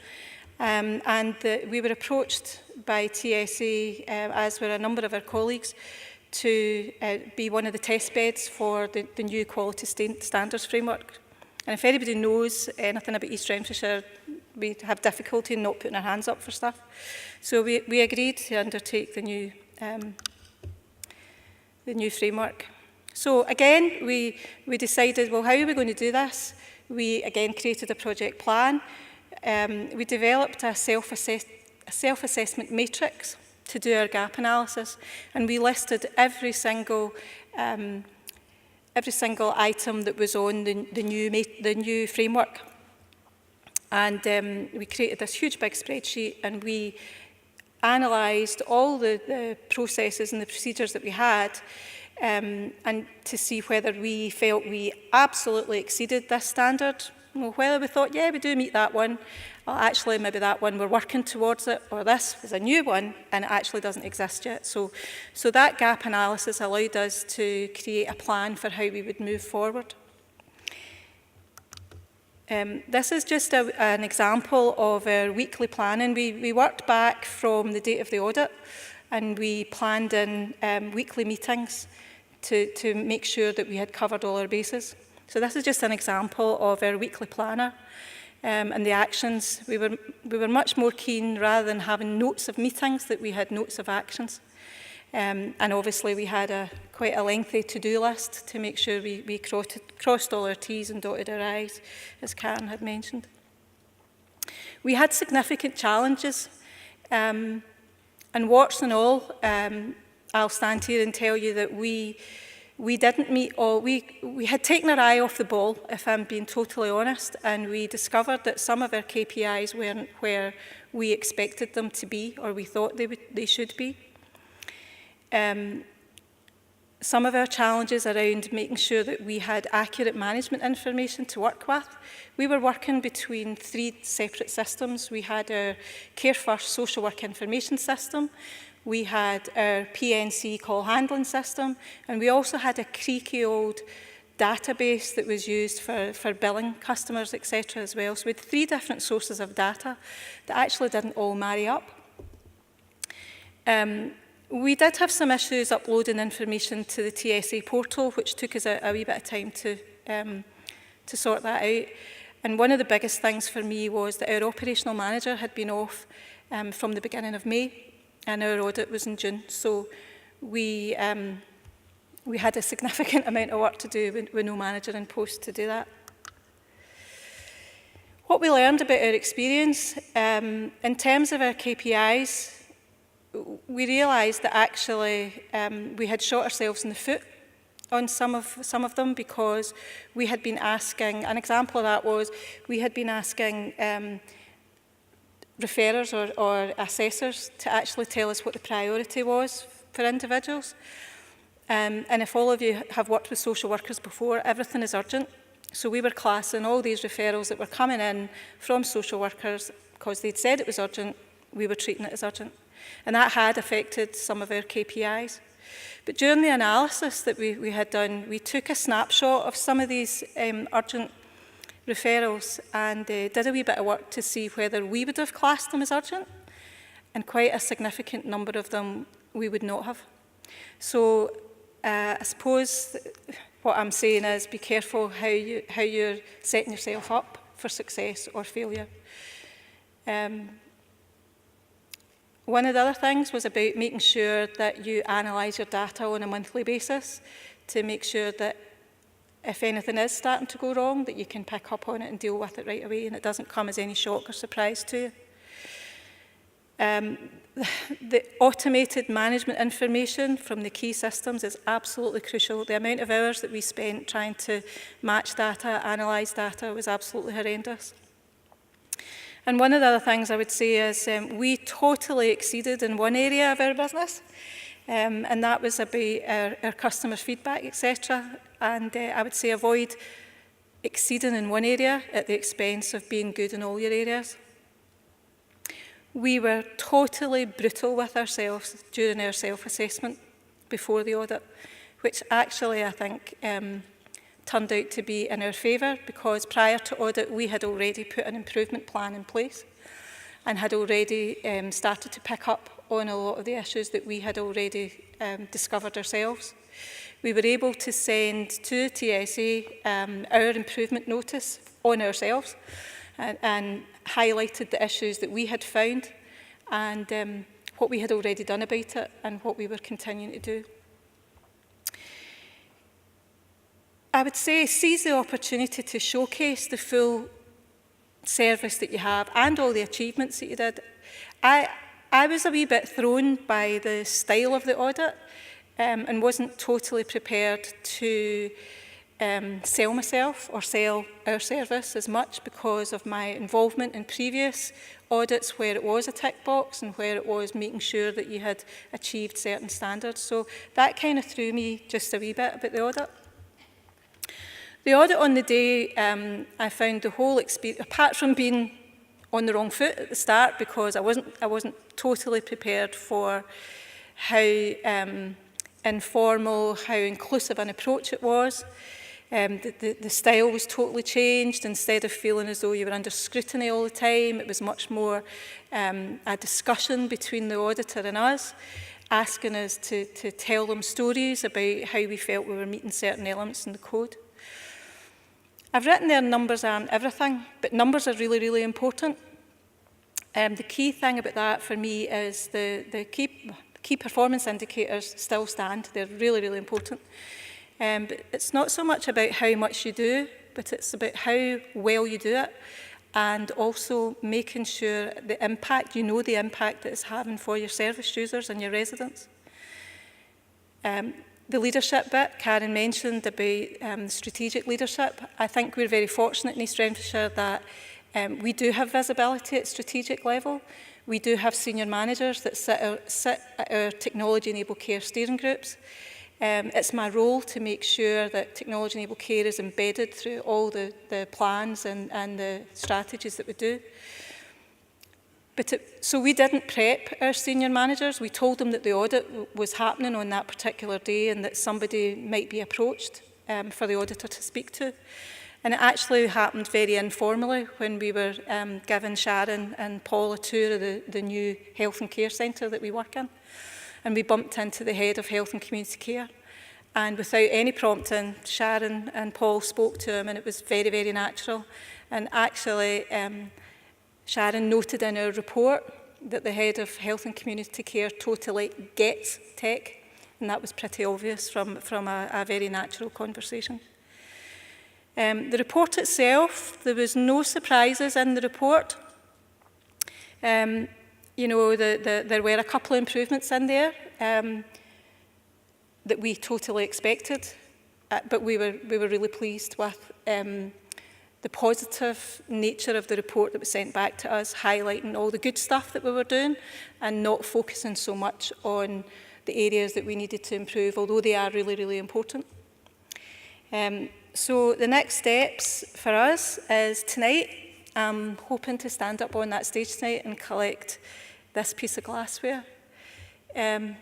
we were approached by TSA, as were a number of our colleagues, to be one of the test beds for the new quality standards framework. And if anybody knows anything about East Renfrewshire, we have difficulty in not putting our hands up for stuff. So we agreed to undertake the new framework. So again, we decided, well, how are we going to do this? We again created a project plan. We developed a self-assessment matrix to do our gap analysis, and we listed every single item that was on the new framework. And we created this huge big spreadsheet, and we analysed all the processes and the procedures that we had, and to see whether we felt we absolutely exceeded this standard. Well, whether we thought, yeah, we do meet that one, or actually maybe that one, we're working towards it, or this is a new one and it actually doesn't exist yet. So that gap analysis allowed us to create a plan for how we would move forward. This is just an example of our weekly planning. We worked back from the date of the audit, and we planned in weekly meetings to make sure that we had covered all our bases. So this is just an example of our weekly planner and the actions. We were much more keen, rather than having notes of meetings, that we had notes of actions. And obviously we had quite a lengthy to-do list to make sure we crossed all our T's and dotted our I's, as Karen had mentioned. We had significant challenges, and warts and all, I'll stand here and tell you that we didn't meet all, we had taken our eye off the ball, if I'm being totally honest, and we discovered that some of our KPIs weren't where we expected them to be, or we thought they should be. Some of our challenges around making sure that we had accurate management information to work with. We were working between 3 separate systems. We had our Care First social work information system, we had our PNC call handling system, and we also had a creaky old database that was used for billing customers, etc. as well. So we had 3 different sources of data that actually didn't all marry up. We did have some issues uploading information to the TSA portal, which took us a wee bit of time to sort that out. And one of the biggest things for me was that our operational manager had been off from the beginning of May, and our audit was in June. So we had a significant amount of work to do with no manager in post to do that. What we learned about our experience, in terms of our KPIs, we realised that actually we had shot ourselves in the foot on some of them, because we had been asking, an example of that was, we had been asking referrers or assessors to actually tell us what the priority was for individuals. And if all of you have worked with social workers before, everything is urgent. So we were classing all these referrals that were coming in from social workers, because they'd said it was urgent, we were treating it as urgent. And that had affected some of our KPIs. But during the analysis that we had done, we took a snapshot of some of these urgent referrals and did a wee bit of work to see whether we would have classed them as urgent, and quite a significant number of them we would not have. So I suppose what I'm saying is, be careful how you're setting yourself up for success or failure. One of the other things was about making sure that you analyse your data on a monthly basis to make sure that if anything is starting to go wrong, that you can pick up on it and deal with it right away, and it doesn't come as any shock or surprise to you. The automated management information from the key systems is absolutely crucial. The amount of hours that we spent trying to match data, analyse data, was absolutely horrendous. And one of the other things I would say is we totally exceeded in one area of our business, and that was about our customer feedback, etc. And I would say avoid exceeding in one area at the expense of being good in all your areas. We were totally brutal with ourselves during our self-assessment before the audit, which actually I think turned out to be in our favour, because prior to audit we had already put an improvement plan in place and had already started to pick up on a lot of the issues that we had already discovered ourselves. We were able to send to TSA our improvement notice on ourselves and highlighted the issues that we had found and what we had already done about it and what we were continuing to do. I would say seize the opportunity to showcase the full service that you have and all the achievements that you did. I was a wee bit thrown by the style of the audit and wasn't totally prepared to sell myself or sell our service as much because of my involvement in previous audits where it was a tick box and where it was making sure that you had achieved certain standards. So that kind of threw me just a wee bit about the audit. The audit on the day, I found the whole experience, apart from being on the wrong foot at the start because I wasn't totally prepared for how informal, how inclusive an approach it was. The style was totally changed. Instead of feeling as though you were under scrutiny all the time, it was much more a discussion between the auditor and us, asking us to tell them stories about how we felt we were meeting certain elements in the code. I've written there numbers aren't everything, but numbers are really, really important. The key thing about that for me is the key performance indicators still stand. They're really, really important. But it's not so much about how much you do, but it's about how well you do it and also making sure the impact, you know the impact that it's having for your service users and your residents. The leadership bit, Karen mentioned about strategic leadership. I think we're very fortunate in East Renfrewshire that we do have visibility at strategic level. We do have senior managers that sit at our technology-enabled care steering groups. It's my role to make sure that technology-enabled care is embedded through all the plans and the strategies that we do. So we didn't prep our senior managers. We told them that the audit was happening on that particular day and that somebody might be approached for the auditor to speak to. And it actually happened very informally when we were giving Sharon and Paul a tour of the new health and care centre that we work in. And we bumped into the head of health and community care. And without any prompting, Sharon and Paul spoke to him, and it was very, very natural. And actually, Sharon noted in our report that the head of health and community care totally gets tech, and that was pretty obvious from a very natural conversation. The report itself, there was no surprises in the report. You know, there were a couple of improvements in there that we totally expected, but we were really pleased with the positive nature of the report that was sent back to us, highlighting all the good stuff that we were doing and not focusing so much on the areas that we needed to improve, although they are really, really important. So the next steps for us is tonight, I'm hoping to stand up on that stage tonight and collect this piece of glassware. And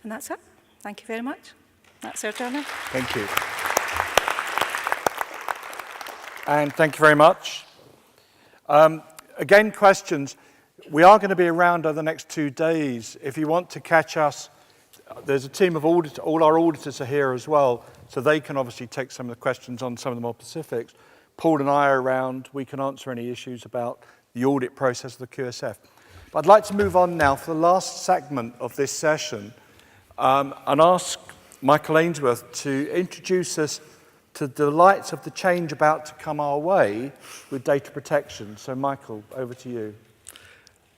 that's it. Thank you very much. That's our journey. Thank you. And thank you very much. Again, questions. We are going to be around over the next 2 days. If you want to catch us, there's a team of auditors, all our auditors are here as well, so they can obviously take some of the questions on some of the more specifics. Paul and I are around. We can answer any issues about the audit process of the QSF. But I'd like to move on now for the last segment of this session and ask Michael Ainsworth to introduce us to the delights of the change about to come our way with data protection. So Michael, over to you.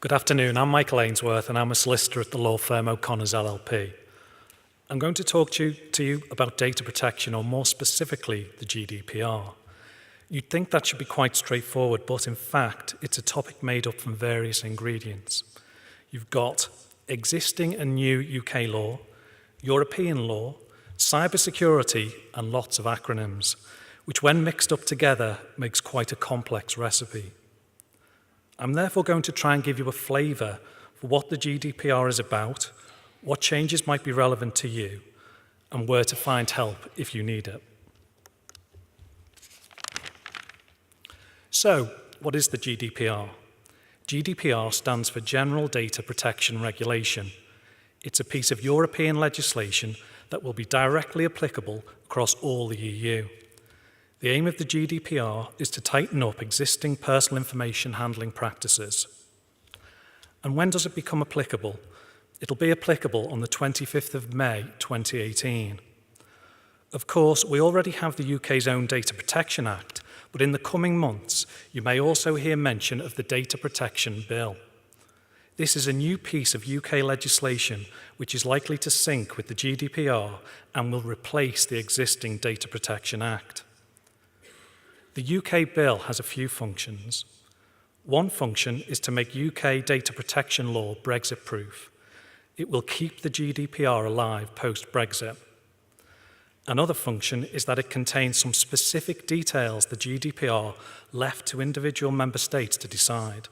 Good afternoon, I'm Michael Ainsworth and I'm a solicitor at the law firm O'Connors LLP. I'm going to talk to you about data protection, or more specifically, the GDPR. You'd think that should be quite straightforward, but in fact, it's a topic made up from various ingredients. You've got existing and new UK law, European law, cybersecurity, and lots of acronyms, which when mixed up together makes quite a complex recipe. I'm therefore going to try and give you a flavour for what the GDPR is about, what changes might be relevant to you, and where to find help if you need it. So, what is the GDPR? GDPR stands for General Data Protection Regulation. It's a piece of European legislation that will be directly applicable across all the EU. The aim of the GDPR is to tighten up existing personal information handling practices. And when does it become applicable? It'll be applicable on the 25th of May 2018. Of course, we already have the UK's own Data Protection Act, but in the coming months, you may also hear mention of the Data Protection Bill. This is a new piece of UK legislation which is likely to sync with the GDPR and will replace the existing Data Protection Act. The UK bill has a few functions. One function is to make UK data protection law Brexit-proof. It will keep the GDPR alive post-Brexit. Another function is that it contains some specific details the GDPR left to individual member states to decide.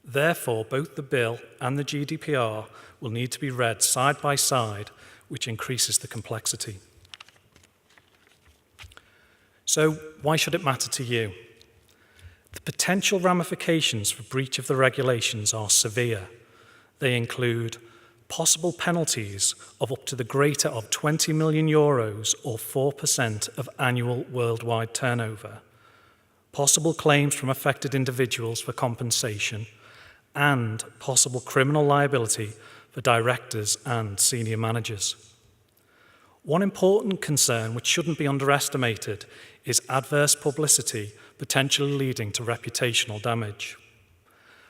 Therefore, both the bill and the GDPR will need to be read side by side, which increases the complexity. So, why should it matter to you? The potential ramifications for breach of the regulations are severe. They include possible penalties of up to the greater of 20 million euros or 4% of annual worldwide turnover, possible claims from affected individuals for compensation, and possible criminal liability for directors and senior managers. One important concern which shouldn't be underestimated is adverse publicity potentially leading to reputational damage.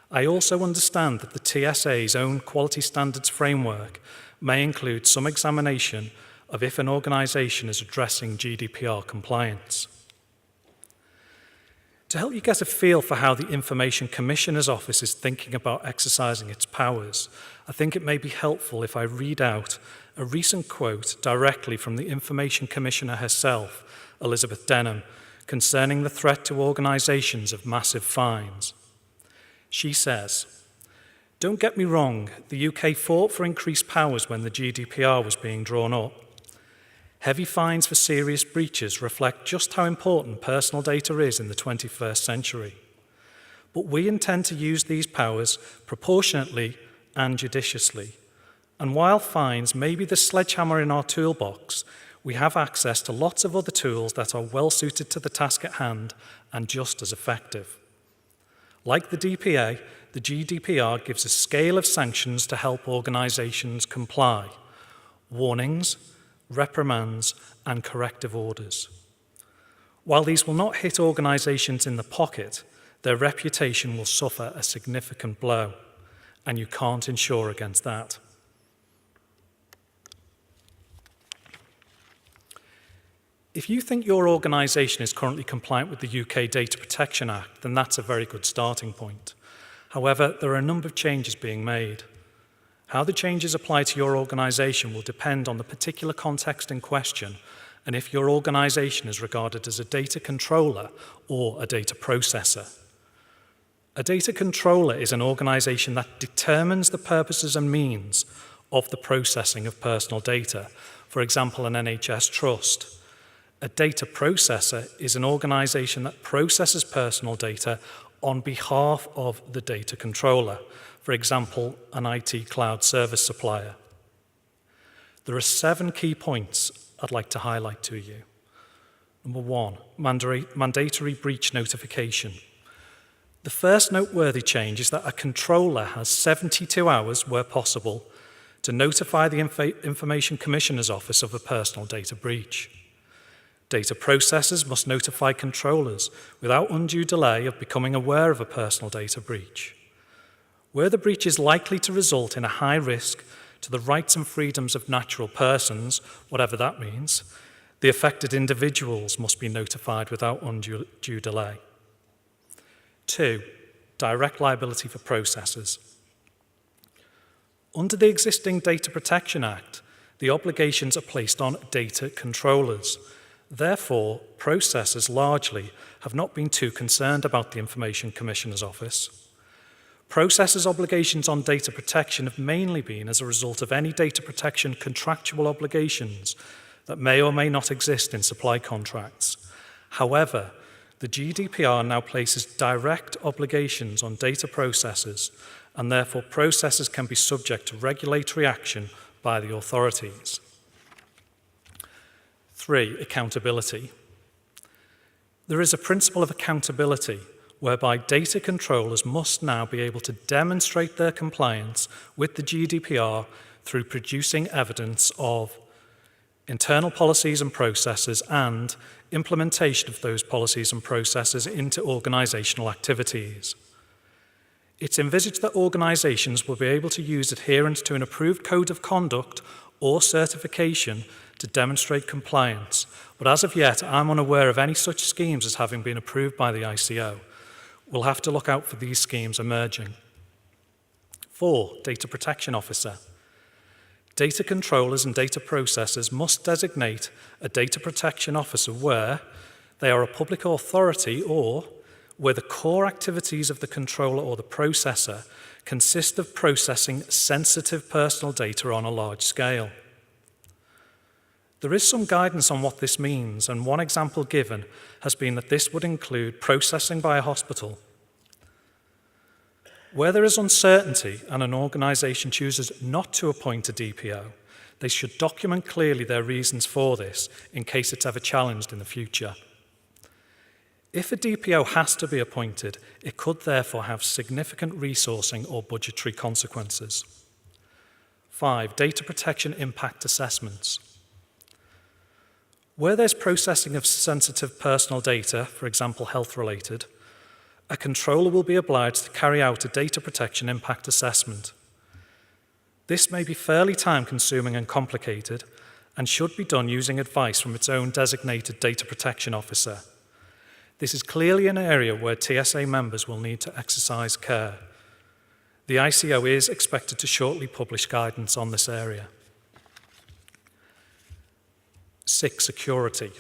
I also understand that the TSA's own quality standards framework may include some examination of if an organisation is addressing GDPR compliance. To help you get a feel for how the Information Commissioner's Office is thinking about exercising its powers, I think it may be helpful if I read out a recent quote directly from the Information Commissioner herself, Elizabeth Denham, concerning the threat to organisations of massive fines. She says, "Don't get me wrong, the UK fought for increased powers when the GDPR was being drawn up. Heavy fines for serious breaches reflect just how important personal data is in the 21st century. But we intend to use these powers proportionately and judiciously. And while fines may be the sledgehammer in our toolbox, we have access to lots of other tools that are well suited to the task at hand and just as effective. Like the DPA, the GDPR gives a scale of sanctions to help organisations comply: warnings, reprimands, and corrective orders. While these will not hit organisations in the pocket, their reputation will suffer a significant blow, and you can't insure against that." If you think your organisation is currently compliant with the UK Data Protection Act, then that's a very good starting point. However, there are a number of changes being made. How the changes apply to your organisation will depend on the particular context in question and if your organisation is regarded as a data controller or a data processor. A data controller is an organisation that determines the purposes and means of the processing of personal data, for example, an NHS trust. A data processor is an organisation that processes personal data on behalf of the data controller, for example, an IT cloud service supplier. There are 7 key points I'd like to highlight to you. Number 1, mandatory breach notification. The first noteworthy change is that a controller has 72 hours, where possible, to notify the Information Commissioner's Office of a personal data breach. Data processors must notify controllers without undue delay of becoming aware of a personal data breach. Where the breach is likely to result in a high risk to the rights and freedoms of natural persons, whatever that means, the affected individuals must be notified without undue delay. 2, direct liability for processors. Under the existing Data Protection Act, the obligations are placed on data controllers. Therefore, processors largely have not been too concerned about the Information Commissioner's Office. Processors' obligations on data protection have mainly been as a result of any data protection contractual obligations that may or may not exist in supply contracts. However, the GDPR now places direct obligations on data processors, and therefore processors can be subject to regulatory action by the authorities. 3, accountability. There is a principle of accountability whereby data controllers must now be able to demonstrate their compliance with the GDPR through producing evidence of internal policies and processes and implementation of those policies and processes into organisational activities. It's envisaged that organisations will be able to use adherence to an approved code of conduct or certification to demonstrate compliance, but as of yet, I'm unaware of any such schemes as having been approved by the ICO. We'll have to look out for these schemes emerging. 4, data protection officer. Data controllers and data processors must designate a data protection officer where they are a public authority or where the core activities of the controller or the processor consist of processing sensitive personal data on a large scale. There is some guidance on what this means, and one example given has been that this would include processing by a hospital. Where there is uncertainty and an organisation chooses not to appoint a DPO, they should document clearly their reasons for this in case it's ever challenged in the future. If a DPO has to be appointed, it could therefore have significant resourcing or budgetary consequences. 5, data protection impact assessments. Where there's processing of sensitive personal data, for example health-related, a controller will be obliged to carry out a data protection impact assessment. This may be fairly time-consuming and complicated, and should be done using advice from its own designated data protection officer. This is clearly an area where TSA members will need to exercise care. The ICO is expected to shortly publish guidance on this area. 6. Security.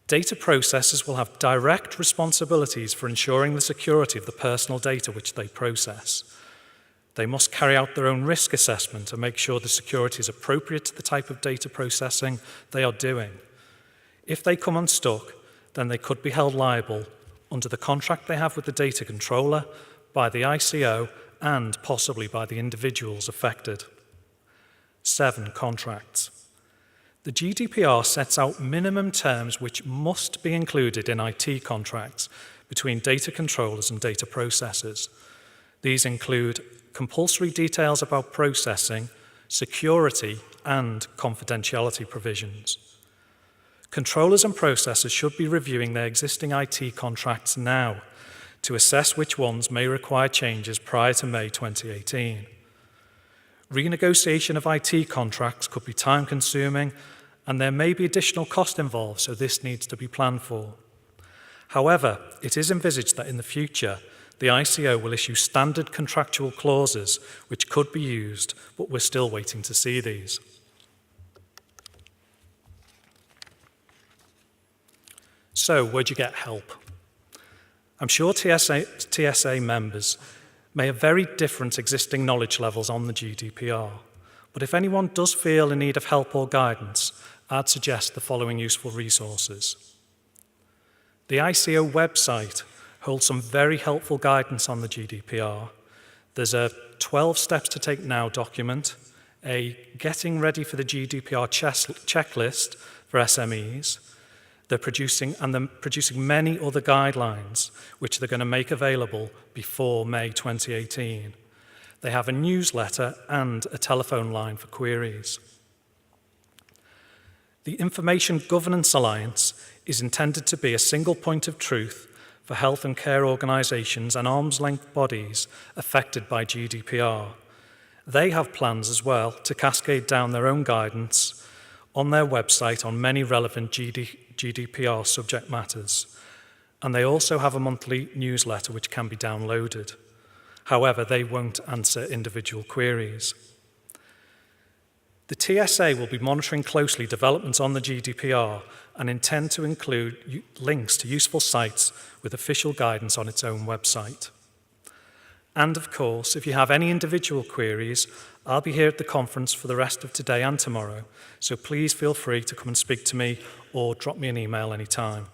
Data processors will have direct responsibilities for ensuring the security of the personal data which they process. They must carry out their own risk assessment and make sure the security is appropriate to the type of data processing they are doing. If they come unstuck, then they could be held liable under the contract they have with the data controller, by the ICO, and possibly by the individuals affected. 7. Contracts. The GDPR sets out minimum terms which must be included in IT contracts between data controllers and data processors. These include compulsory details about processing, security, and confidentiality provisions. Controllers and processors should be reviewing their existing IT contracts now to assess which ones may require changes prior to May 2018. Renegotiation of IT contracts could be time-consuming, and there may be additional cost involved, so this needs to be planned for. However, it is envisaged that in the future, the ICO will issue standard contractual clauses which could be used, but we're still waiting to see these. So, where'd you get help? I'm sure TSA members may have very different existing knowledge levels on the GDPR, but if anyone does feel in need of help or guidance, I'd suggest the following useful resources. The ICO website holds some very helpful guidance on the GDPR. There's a 12 steps to take now document, a getting ready for the GDPR checklist for SMEs. They're producing many other guidelines, which they're going to make available before May 2018. They have a newsletter and a telephone line for queries. The Information Governance Alliance is intended to be a single point of truth for health and care organisations and arm's-length bodies affected by GDPR. They have plans as well to cascade down their own guidance on their website on many relevant GDPR subject matters. And they also have a monthly newsletter which can be downloaded. However, they won't answer individual queries. The TSA will be monitoring closely developments on the GDPR and intend to include links to useful sites with official guidance on its own website. And of course, if you have any individual queries, I'll be here at the conference for the rest of today and tomorrow, so please feel free to come and speak to me or drop me an email anytime.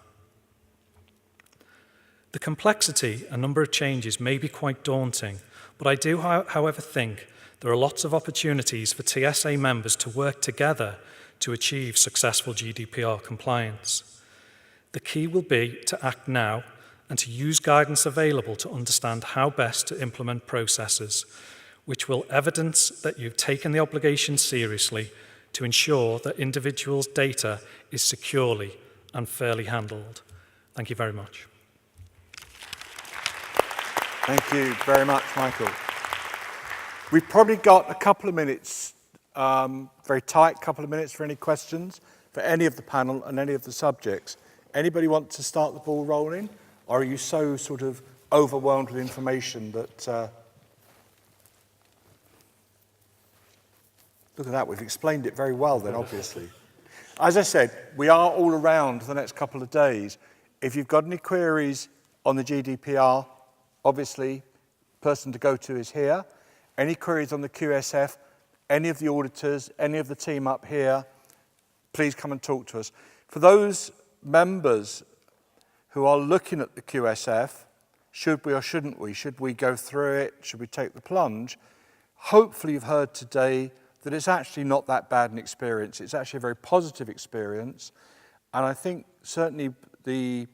The complexity and number of changes may be quite daunting, but I do, however, think there are lots of opportunities for TSA members to work together to achieve successful GDPR compliance. The key will be to act now and to use guidance available to understand how best to implement processes, which will evidence that you've taken the obligation seriously to ensure that individuals' data is securely and fairly handled. Thank you very much. Thank you very much, Michael. We've probably got a couple of minutes, very tight couple of minutes for any questions for any of the panel and any of the subjects. Anybody want to start the ball rolling? Or are you so sort of overwhelmed with information that... Look at that, we've explained it very well then, obviously. As I said, we are all around for the next couple of days. If you've got any queries on the GDPR, obviously, the person to go to is here. Any queries on the QSF, any of the auditors, any of the team up here, please come and talk to us. For those members who are looking at the QSF, should we or shouldn't we? Should we go through it? Should we take the plunge? Hopefully you've heard today that it's actually not that bad an experience. It's actually a very positive experience. And I think certainly the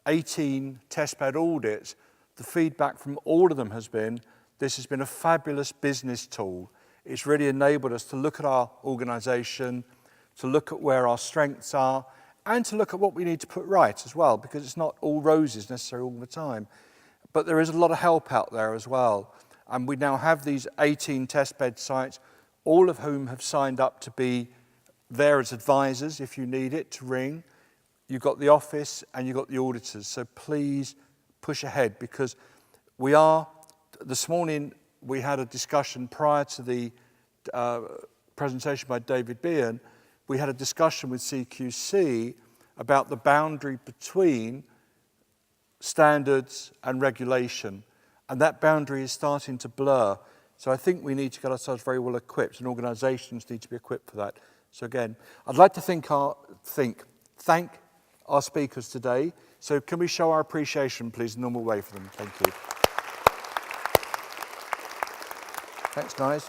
18 testbed audits, the feedback from all of them has been, this has been a fabulous business tool. It's really enabled us to look at our organisation, to look at where our strengths are and to look at what we need to put right as well, because it's not all roses necessarily all the time. But there is a lot of help out there as well. And we now have these 18 testbed sites, all of whom have signed up to be there as advisors if you need it, to ring. You've got the office and you've got the auditors. So please push ahead, because this morning we had a discussion prior to the presentation by David Bean. We had a discussion with CQC about the boundary between standards and regulation. And that boundary is starting to blur. So I think we need to get ourselves very well equipped, and organisations need to be equipped for that. So again, I'd like to thank our speakers today. So can we show our appreciation, please, in the normal way for them? Thank you. Thanks, guys.